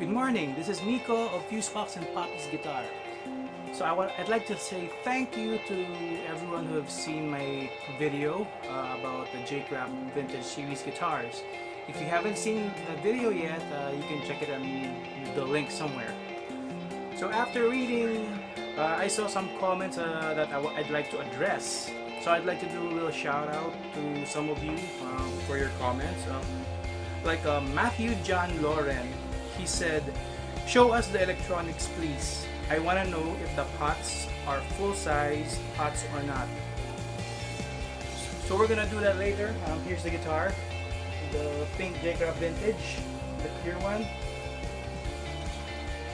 Good morning, this is Miko of Fusebox and Poppy's Guitar. So I'd like to say thank you to everyone who have seen my video about the Jcraft Vintage Series guitars. If you haven't seen the video yet, you can check it on the link somewhere. So after reading, I saw some comments that I'd like to address. So I'd like to do a little shout out to some of you for your comments. Like Matthew John Loren, he said, "Show us the electronics please. I want to know if the pots are full-size pots or not." So we're gonna do that later. Here's the guitar, the pink Jcraft Vintage, the clear one.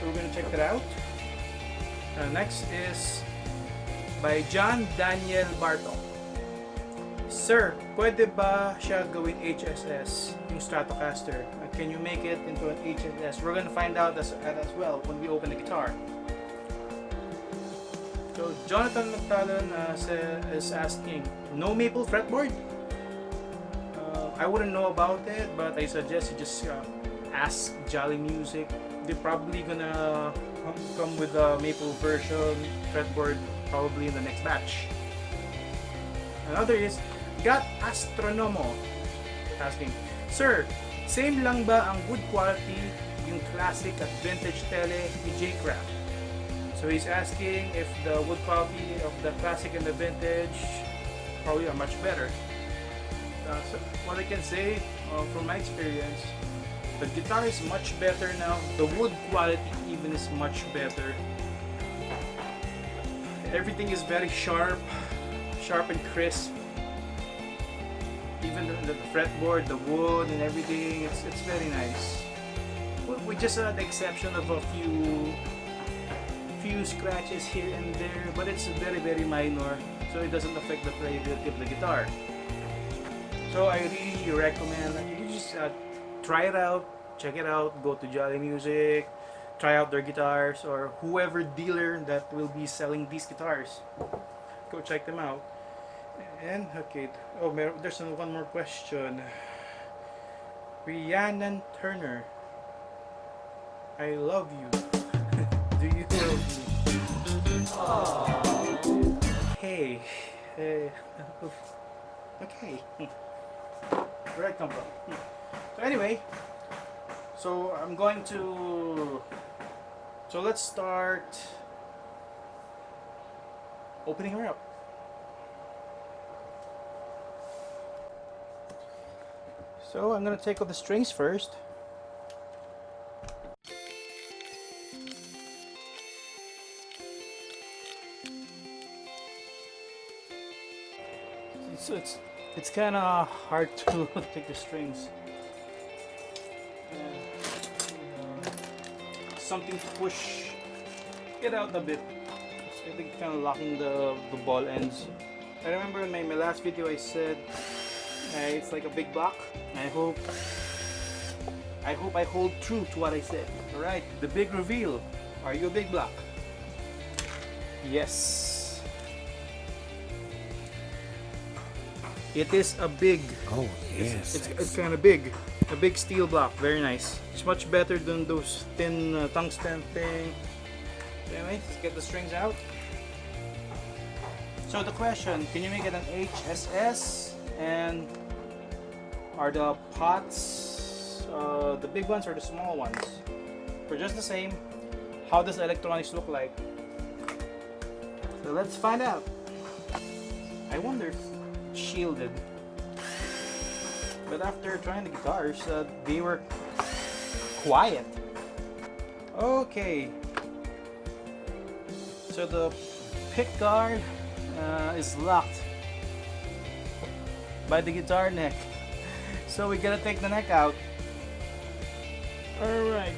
So we're gonna check that out. Next is by John Daniel Bartok. Sir, pwede ba siya gawing HSS, yung Stratocaster? Can you make it into an HSS? We're gonna find out as well when we open the guitar. So Jonathan McTalon is asking, no maple fretboard? I wouldn't know about it, but I suggest you just ask Jollymusic. They're probably gonna come with a maple version fretboard probably in the next batch. Another is Got Astronomo asking, Sir, same lang ba ang wood quality yung classic at vintage tele ni Jcraft? So he's asking if the wood quality of the classic and the vintage probably are much better. So what I can say from my experience, the guitar is much better now. The wood quality even is much better. Everything is very sharp and crisp. Even the fretboard, the wood and everything, it's very nice. With just the exception of a few scratches here and there, but it's very minor, so it doesn't affect the playability of the guitar. So I really recommend that you just try it out, check it out, go to Jollymusic, try out their guitars, or whoever dealer that will be selling these guitars. Go check them out. And okay, there's one more question. Rhiannon Turner, I love you. Do you love me? Aww. Hey. Okay. Where I come from. So anyway, so let's start opening her up. So I'm gonna take off the strings first. So it's kind of hard to take the strings. Something to push it out a bit. So I think kind of locking the ball ends. I remember in my last video I said it's like a big block. I hope I hold true to what I said. Alright, the big reveal. Are you a big block? Yes. It is a big. Oh yes. It's kind of big. A big steel block. Very nice. It's much better than those thin tungsten thing. Anyway, let's get the strings out. So the question, can you make it an HSS? And are the pots the big ones or the small ones? For just the same, how does the electronics look like? So let's find out. I wonder if it's shielded. But after trying the guitars, they were quiet. Okay. So the pickguard is locked by the guitar neck. So we gotta take the neck out. Alright.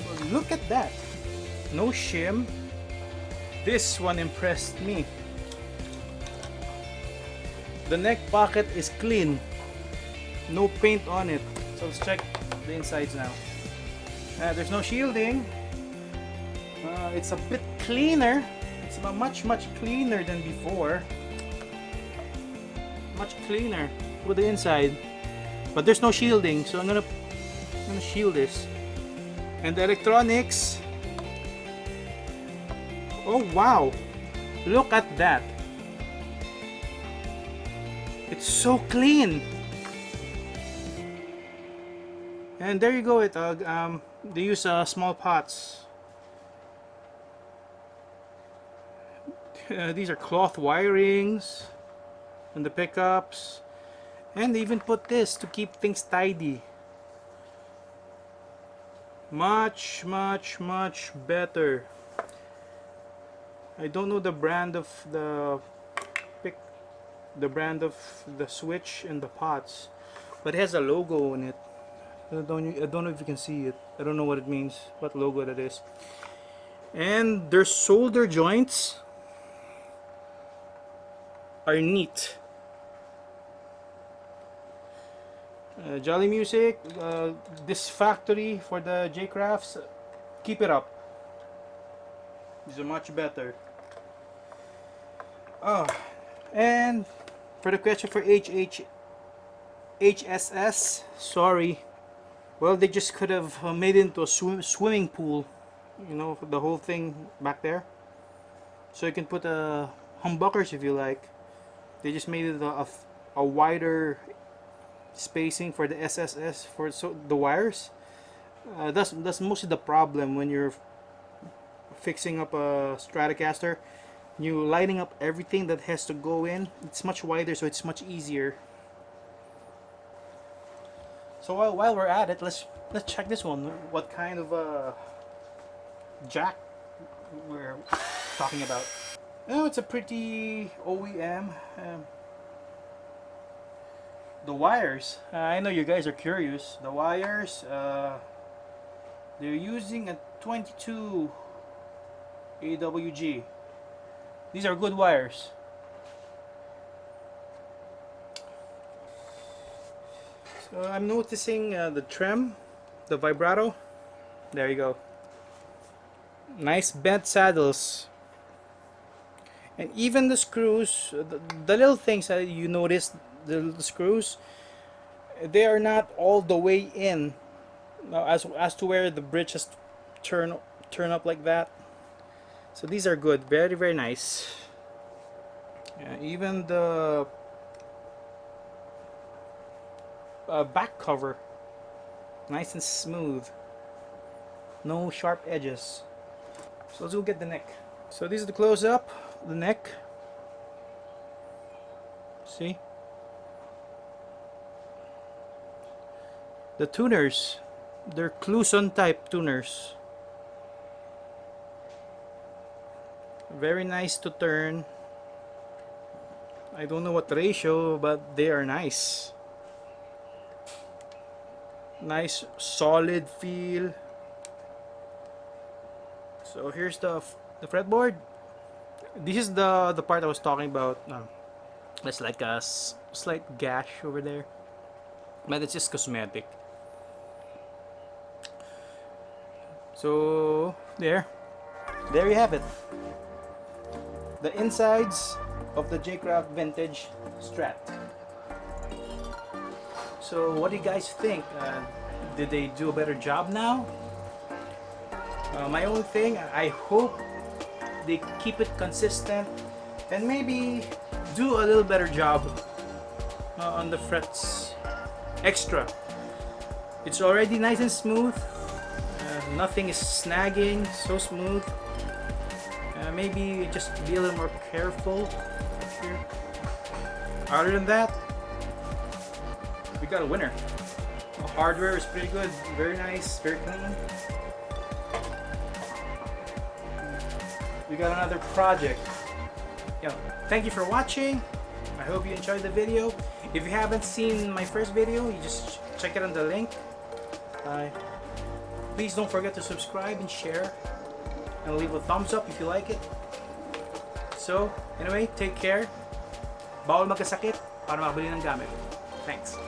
Well, look at that. No shim. This one impressed me. The neck pocket is clean. No paint on it. So let's check the insides now. There's no shielding. It's a bit cleaner. It's much cleaner than before. Much cleaner with the inside, but there's no shielding, so I'm gonna Ano shield is. And the electronics. Oh wow! Look at that. It's so clean. And there you go, they use small pots. These are cloth wirings and the pickups, and they even put this to keep things tidy. Much better. I don't know the brand of the switch and the pots, but it has a logo on it. I don't know if you can see it. I don't know what it means, what logo that is. And their solder joints are neat. Jollymusic, this factory for the Jcrafts, keep it up. These are much better. Oh, and for the question for HSS, sorry. Well, they just could have made it into a swimming pool, you know, the whole thing back there. So you can put humbuckers if you like. They just made it a wider spacing for the SSS for the wires. That's mostly the problem when you're fixing up a Stratocaster. You lining up everything that has to go in. It's much wider, so it's much easier. So while we're at it, let's check this one. What kind of jack we're talking about? Oh, it's a pretty OEM. The wires. I know you guys are curious. The wires. They're using a 22 AWG. These are good wires. So I'm noticing the trem, the vibrato. There you go. Nice bent saddles. And even the screws, the little things that you notice, the screws, they are not all the way in. Now, as to where the bridge has turn up like that. So these are good, very nice. Even the back cover, nice and smooth, no sharp edges. So let's go get the neck. So this is the close-up, the neck. See? The tuners, they're Cluson type tuners. Very nice to turn. I don't know what ratio, but they are nice. Nice solid feel. So here's the fretboard. This is the part I was talking about. There's like a slight gash over there, but it's just cosmetic. So there you have it. The insides of the Jcraft Vintage Strat. So what do you guys think? Did they do a better job now? My only thing, I hope they keep it consistent and maybe do a little better job on the frets extra. It's already nice and smooth. Nothing is snagging, so smooth. Maybe just be a little more careful here. Other than that, we got a winner. The hardware is pretty good, very nice, very clean. We got another project. Thank you for watching. I hope you enjoyed the video. If you haven't seen my first video, you just check it on the link. Please don't forget to subscribe and share, and leave a thumbs up if you like it. So, anyway, take care. Bawal magkasakit para makabili ng gamit. Thanks.